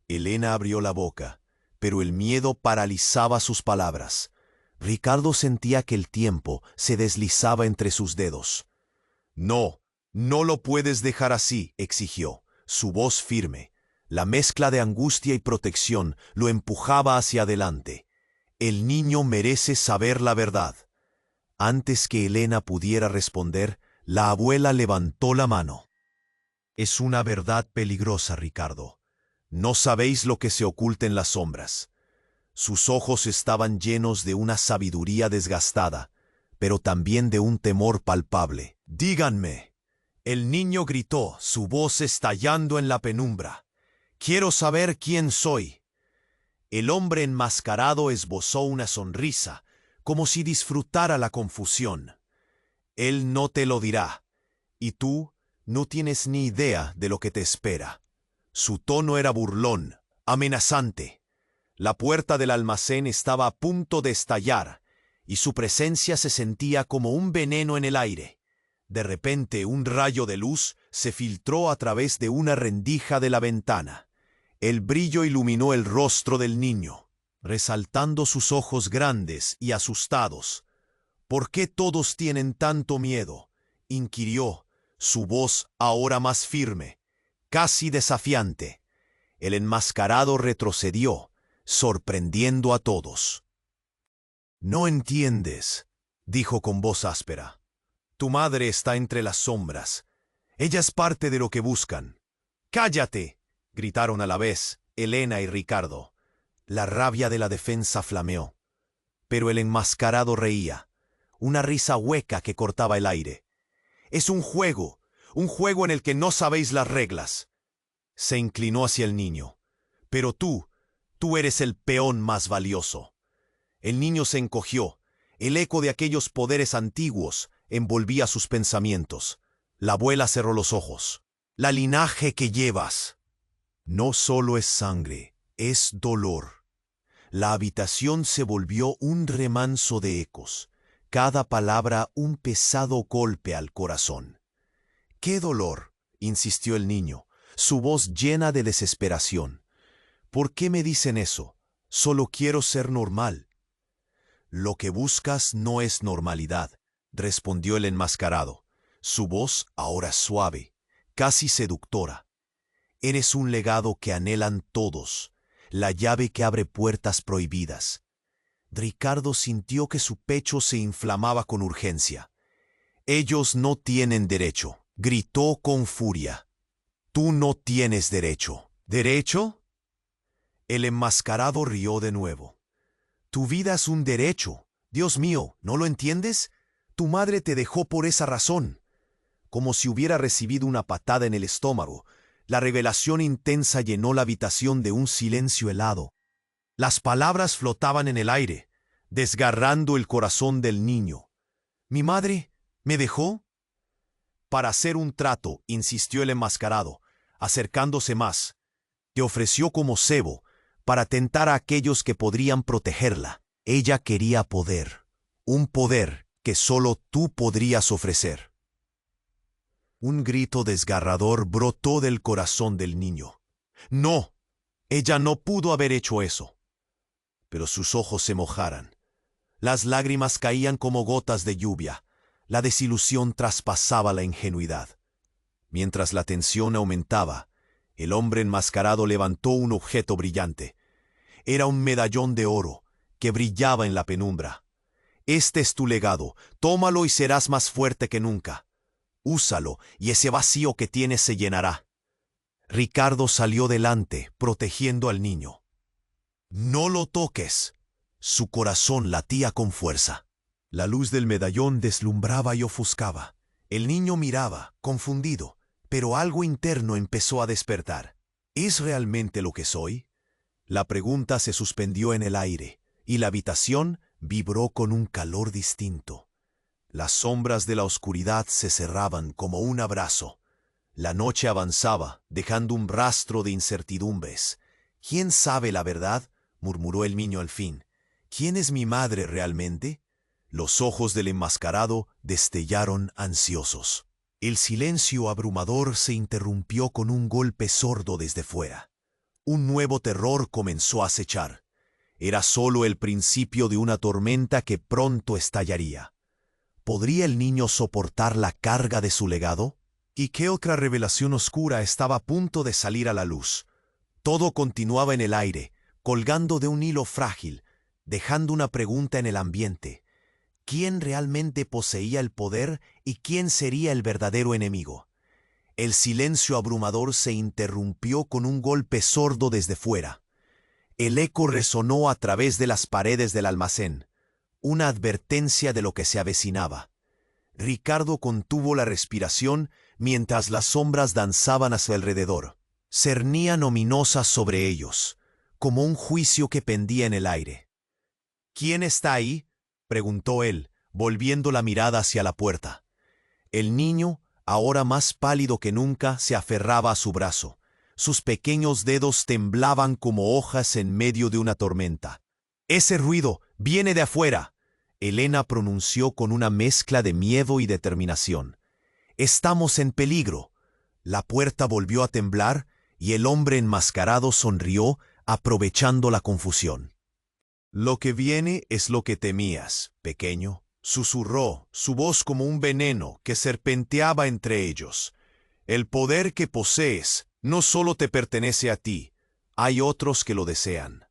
Elena abrió la boca, pero el miedo paralizaba sus palabras. Ricardo sentía que el tiempo se deslizaba entre sus dedos. «No, no lo puedes dejar así», exigió, su voz firme. La mezcla de angustia y protección lo empujaba hacia adelante. «El niño merece saber la verdad». Antes que Elena pudiera responder, la abuela levantó la mano. «Es una verdad peligrosa, Ricardo. No sabéis lo que se oculta en las sombras». Sus ojos estaban llenos de una sabiduría desgastada, pero también de un temor palpable. «Díganme», el niño gritó, su voz estallando en la penumbra. «Quiero saber quién soy». El hombre enmascarado esbozó una sonrisa, como si disfrutara la confusión. «Él no te lo dirá, y tú no tienes ni idea de lo que te espera». Su tono era burlón, amenazante. La puerta del almacén estaba a punto de estallar, y su presencia se sentía como un veneno en el aire. De repente, un rayo de luz se filtró a través de una rendija de la ventana. El brillo iluminó el rostro del niño, resaltando sus ojos grandes y asustados. «¿Por qué todos tienen tanto miedo?», inquirió, su voz ahora más firme, casi desafiante. El enmascarado retrocedió, sorprendiendo a todos. «No entiendes», dijo con voz áspera. «Tu madre está entre las sombras. Ella es parte de lo que buscan». «¡Cállate!», gritaron a la vez Elena y Ricardo. La rabia de la defensa flameó. Pero el enmascarado reía, una risa hueca que cortaba el aire. «Es un juego en el que no sabéis las reglas». Se inclinó hacia el niño. «Pero tú eres el peón más valioso». El niño se encogió. El eco de aquellos poderes antiguos envolvía sus pensamientos. La abuela cerró los ojos. «La linaje que llevas no solo es sangre, es dolor». La habitación se volvió un remanso de ecos, cada palabra un pesado golpe al corazón. «¿Qué dolor?», insistió el niño, su voz llena de desesperación. «¿Por qué me dicen eso? Solo quiero ser normal». «Lo que buscas no es normalidad», respondió el enmascarado, su voz ahora suave, casi seductora. «Eres un legado que anhelan todos, la llave que abre puertas prohibidas». Ricardo sintió que su pecho se inflamaba con urgencia. «Ellos no tienen derecho», gritó con furia. «Tú no tienes derecho». «¿Derecho?». El enmascarado rió de nuevo. «Tu vida es un derecho. Dios mío, ¿no lo entiendes? Tu madre te dejó por esa razón». Como si hubiera recibido una patada en el estómago, la revelación intensa llenó la habitación de un silencio helado. Las palabras flotaban en el aire, desgarrando el corazón del niño. «¿Mi madre me dejó?». «Para hacer un trato», insistió el enmascarado, acercándose más. «Te ofreció como cebo, para tentar a aquellos que podrían protegerla. Ella quería poder, un poder que solo tú podrías ofrecer». Un grito desgarrador brotó del corazón del niño. «No, ella no pudo haber hecho eso». Pero sus ojos se mojaran. Las lágrimas caían como gotas de lluvia. La desilusión traspasaba la ingenuidad. Mientras la tensión aumentaba, el hombre enmascarado levantó un objeto brillante. Era un medallón de oro que brillaba en la penumbra. «Este es tu legado. Tómalo y serás más fuerte que nunca. Úsalo y ese vacío que tienes se llenará». Ricardo salió delante, protegiendo al niño. «No lo toques». Su corazón latía con fuerza. La luz del medallón deslumbraba y ofuscaba. El niño miraba, confundido, pero algo interno empezó a despertar. ¿Es realmente lo que soy? La pregunta se suspendió en el aire, y la habitación vibró con un calor distinto. Las sombras de la oscuridad se cerraban como un abrazo. La noche avanzaba, dejando un rastro de incertidumbres. «¿Quién sabe la verdad?», murmuró el niño al fin. «¿Quién es mi madre realmente?». Los ojos del enmascarado destellaron ansiosos. El silencio abrumador se interrumpió con un golpe sordo desde fuera. Un nuevo terror comenzó a acechar. Era solo el principio de una tormenta que pronto estallaría. ¿Podría el niño soportar la carga de su legado? ¿Y qué otra revelación oscura estaba a punto de salir a la luz? Todo continuaba en el aire, colgando de un hilo frágil, dejando una pregunta en el ambiente. ¿Quién realmente poseía el poder y quién sería el verdadero enemigo? El silencio abrumador se interrumpió con un golpe sordo desde fuera. El eco resonó a través de las paredes del almacén. una advertencia de lo que se avecinaba. Ricardo contuvo la respiración mientras las sombras danzaban a su alrededor. Cernían ominosas sobre ellos, como un juicio que pendía en el aire. —¿Quién está ahí? —preguntó él, volviendo la mirada hacia la puerta. El niño, ahora más pálido que nunca, se aferraba a su brazo. Sus pequeños dedos temblaban como hojas en medio de una tormenta. —Ese ruido viene de afuera —Elena pronunció con una mezcla de miedo y determinación. —Estamos en peligro. La puerta volvió a temblar y el hombre enmascarado sonrió, aprovechando la confusión. —Lo que viene es lo que temías, pequeño —susurró, su voz como un veneno que serpenteaba entre ellos—. El poder que posees no solo te pertenece a ti, hay otros que lo desean.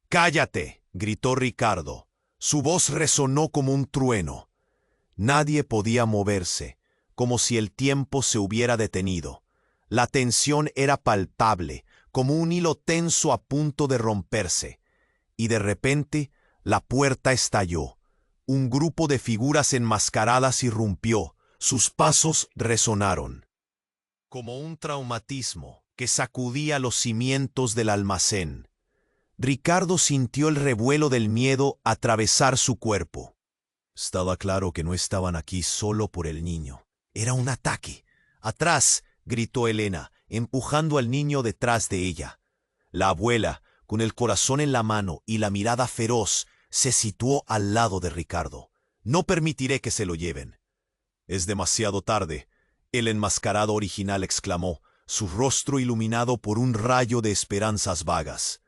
—¡Cállate! —gritó Ricardo. Su voz resonó como un trueno. Nadie podía moverse, como si el tiempo se hubiera detenido. La tensión era palpable, como un hilo tenso a punto de romperse. Y de repente, la puerta estalló. Un grupo de figuras enmascaradas irrumpió. Sus pasos resonaron como un traumatismo que sacudía los cimientos del almacén. Ricardo sintió el revuelo del miedo atravesar su cuerpo. Estaba claro que no estaban aquí solo por el niño. Era un ataque. ¡Atrás! —gritó Elena, empujando al niño detrás de ella. La abuela, con el corazón en la mano y la mirada feroz, se situó al lado de Ricardo. —No permitiré que se lo lleven. —Es demasiado tarde —el enmascarado original exclamó, su rostro iluminado por un rayo de esperanzas vagas.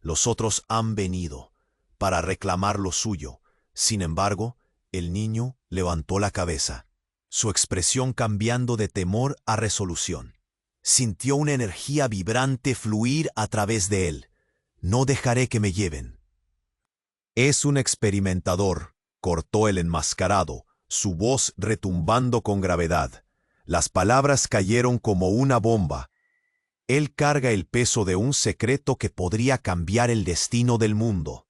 Los otros han venido para reclamar lo suyo. Sin embargo, el niño levantó la cabeza, su expresión cambiando de temor a resolución. Sintió una energía vibrante fluir a través de él. —No dejaré que me lleven. —Es un experimentador —cortó el enmascarado, su voz retumbando con gravedad. Las palabras cayeron como una bomba. Él carga el peso de un secreto que podría cambiar el destino del mundo.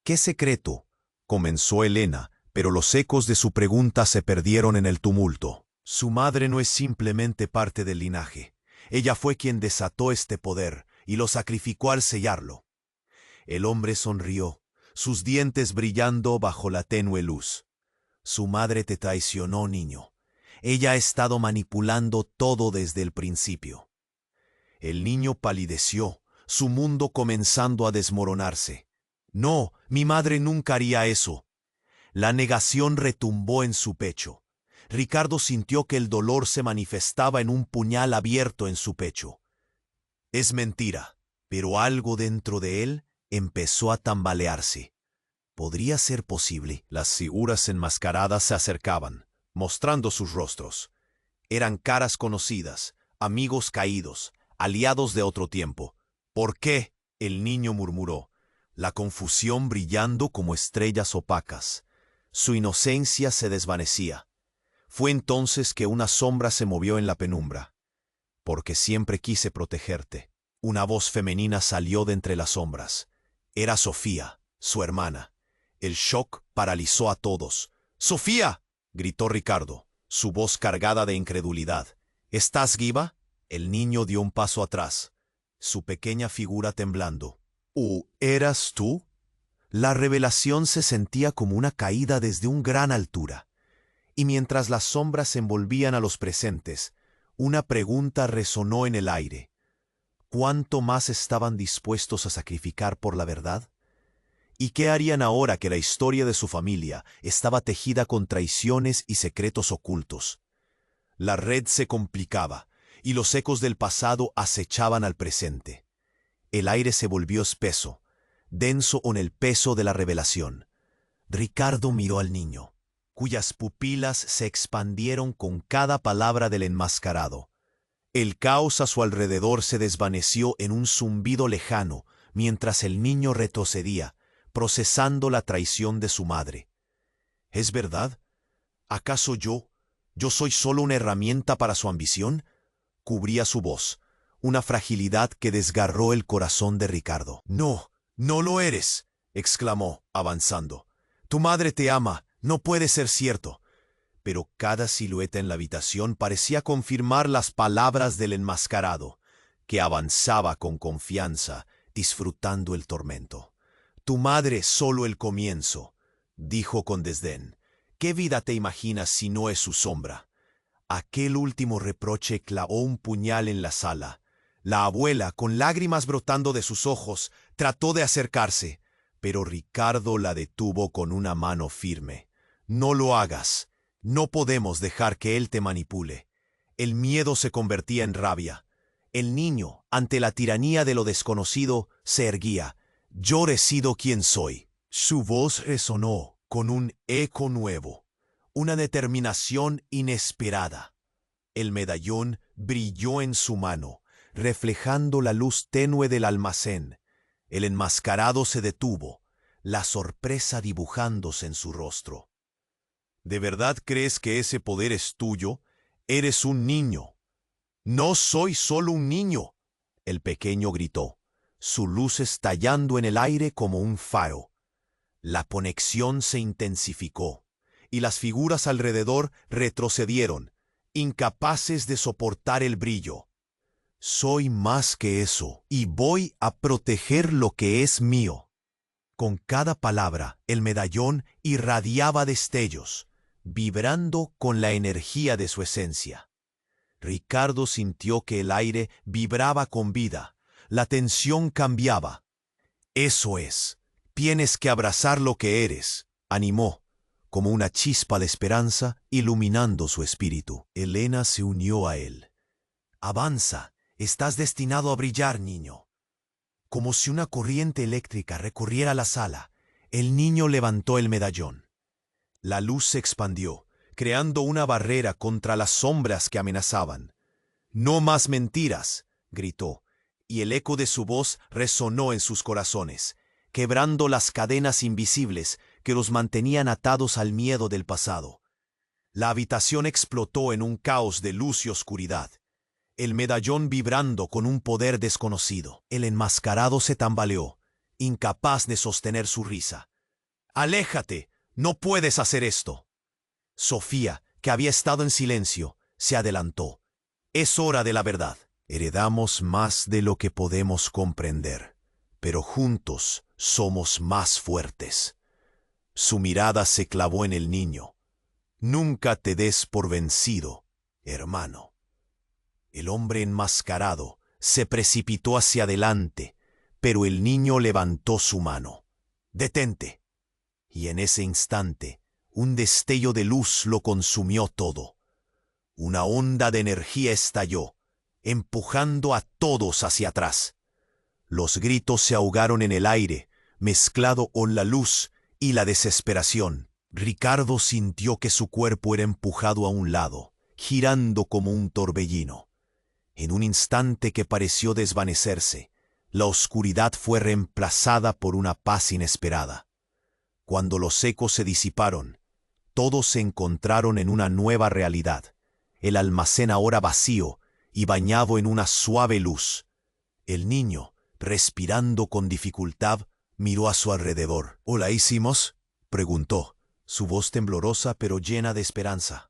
—¿Qué secreto? —comenzó Elena, pero los ecos de su pregunta se perdieron en el tumulto. Su madre no es simplemente parte del linaje. Ella fue quien desató este poder y lo sacrificó al sellarlo. El hombre sonrió, sus dientes brillando bajo la tenue luz. Su madre te traicionó, niño. Ella ha estado manipulando todo desde el principio. El niño palideció, su mundo comenzando a desmoronarse. —No, mi madre nunca haría eso. La negación retumbó en su pecho. Ricardo sintió que el dolor se manifestaba en un puñal abierto en su pecho. Es mentira, pero algo dentro de él empezó a tambalearse. ¿Podría ser posible? Las figuras enmascaradas se acercaban, mostrando sus rostros. Eran caras conocidas, amigos caídos, aliados de otro tiempo. —¿Por qué? —el niño murmuró, la confusión brillando como estrellas opacas. Su inocencia se desvanecía. Fue entonces que una sombra se movió en la penumbra. —Porque siempre quise protegerte. Una voz femenina salió de entre las sombras. Era Sofía, su hermana. El shock paralizó a todos. —¡Sofía! —gritó Ricardo, su voz cargada de incredulidad. —¿Estás viva? El niño dio un paso atrás, su pequeña figura temblando. ¿Eras tú? La revelación se sentía como una caída desde una gran altura. Y mientras las sombras envolvían a los presentes, una pregunta resonó en el aire. ¿Cuánto más estaban dispuestos a sacrificar por la verdad? ¿Y qué harían ahora que la historia de su familia estaba tejida con traiciones y secretos ocultos? La red se complicaba, y los ecos del pasado acechaban al presente. El aire se volvió espeso, denso con el peso de la revelación. Ricardo miró al niño, cuyas pupilas se expandieron con cada palabra del enmascarado. El caos a su alrededor se desvaneció en un zumbido lejano, mientras el niño retrocedía, procesando la traición de su madre. ¿Es verdad? ¿Acaso yo soy solo una herramienta para su ambición? Cubría su voz, una fragilidad que desgarró el corazón de Ricardo. —No, no lo eres —exclamó, avanzando—. Tu madre te ama, no puede ser cierto. Pero cada silueta en la habitación parecía confirmar las palabras del enmascarado, que avanzaba con confianza, disfrutando el tormento. Tu madre solo el comienzo, dijo con desdén. ¿Qué vida te imaginas si no es su sombra? Aquel último reproche clavó un puñal en la sala. La abuela, con lágrimas brotando de sus ojos, trató de acercarse, pero Ricardo la detuvo con una mano firme. No lo hagas. No podemos dejar que él te manipule. El miedo se convertía en rabia. El niño, ante la tiranía de lo desconocido, se erguía. Yo decido quién soy. Su voz resonó con un eco nuevo, una determinación inesperada. El medallón brilló en su mano, reflejando la luz tenue del almacén. El enmascarado se detuvo, la sorpresa dibujándose en su rostro. ¿De verdad crees que ese poder es tuyo? Eres un niño. No soy solo un niño, el pequeño gritó, su luz estallando en el aire como un faro. La conexión se intensificó, y las figuras alrededor retrocedieron, incapaces de soportar el brillo. Soy más que eso, y voy a proteger lo que es mío. Con cada palabra, el medallón irradiaba destellos, vibrando con la energía de su esencia. Ricardo sintió que el aire vibraba con vida, la tensión cambiaba. Eso es, tienes que abrazar lo que eres, animó, como una chispa de esperanza iluminando su espíritu. Elena se unió a él. Avanza, estás destinado a brillar, niño. Como si una corriente eléctrica recorriera la sala, el niño levantó el medallón. La luz se expandió, creando una barrera contra las sombras que amenazaban. «No más mentiras», gritó, y el eco de su voz resonó en sus corazones, quebrando las cadenas invisibles que los mantenían atados al miedo del pasado. La habitación explotó en un caos de luz y oscuridad, el medallón vibrando con un poder desconocido. El enmascarado se tambaleó, incapaz de sostener su risa. «¡Aléjate! ¡No puedes hacer esto!». Sofía, que había estado en silencio, se adelantó. «Es hora de la verdad. Heredamos más de lo que podemos comprender, pero juntos somos más fuertes». Su mirada se clavó en el niño. «Nunca te des por vencido, hermano». El hombre enmascarado se precipitó hacia adelante, pero el niño levantó su mano. «Detente». Y en ese instante, un destello de luz lo consumió todo. Una onda de energía estalló, empujando a todos hacia atrás. Los gritos se ahogaron en el aire, mezclado con la luz y la desesperación. Ricardo sintió que su cuerpo era empujado a un lado, girando como un torbellino. En un instante que pareció desvanecerse, la oscuridad fue reemplazada por una paz inesperada. Cuando los ecos se disiparon, todos se encontraron en una nueva realidad, el almacén ahora vacío y bañado en una suave luz. El niño, respirando con dificultad, miró a su alrededor. «¿Hola, hicimos?», preguntó, su voz temblorosa pero llena de esperanza.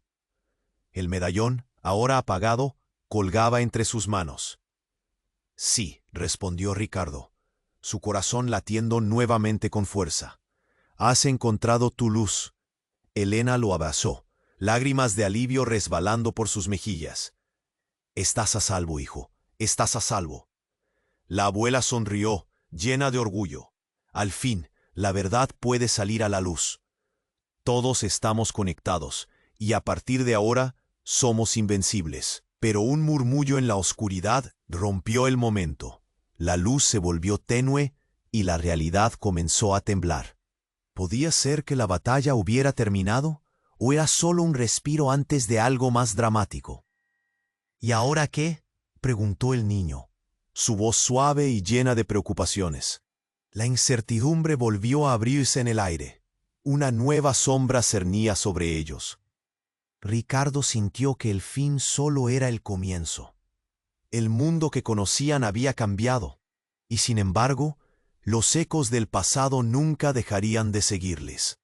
El medallón, ahora apagado, colgaba entre sus manos. «Sí», respondió Ricardo, su corazón latiendo nuevamente con fuerza. «Has encontrado tu luz». Elena lo abrazó, lágrimas de alivio resbalando por sus mejillas. «Estás a salvo, hijo, estás a salvo». La abuela sonrió, llena de orgullo. Al fin, la verdad puede salir a la luz. Todos estamos conectados, y a partir de ahora, somos invencibles. Pero un murmullo en la oscuridad rompió el momento. La luz se volvió tenue y la realidad comenzó a temblar. ¿Podía ser que la batalla hubiera terminado? ¿O era solo un respiro antes de algo más dramático? «¿Y ahora qué?», preguntó el niño, su voz suave y llena de preocupaciones. La incertidumbre volvió a abrirse en el aire. Una nueva sombra cernía sobre ellos. Ricardo sintió que el fin solo era el comienzo. El mundo que conocían había cambiado, y sin embargo, los ecos del pasado nunca dejarían de seguirles.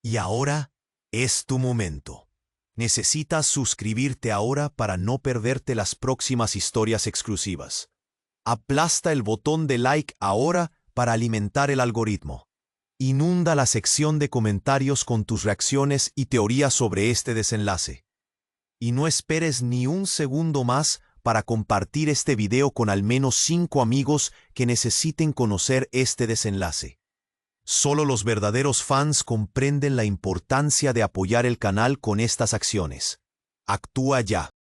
Y ahora es tu momento. Necesitas suscribirte ahora para no perderte las próximas historias exclusivas. Aplasta el botón de like ahora para alimentar el algoritmo. Inunda la sección de comentarios con tus reacciones y teorías sobre este desenlace. Y no esperes ni un segundo más para compartir este video con al menos 5 amigos que necesiten conocer este desenlace. Solo los verdaderos fans comprenden la importancia de apoyar el canal con estas acciones. Actúa ya.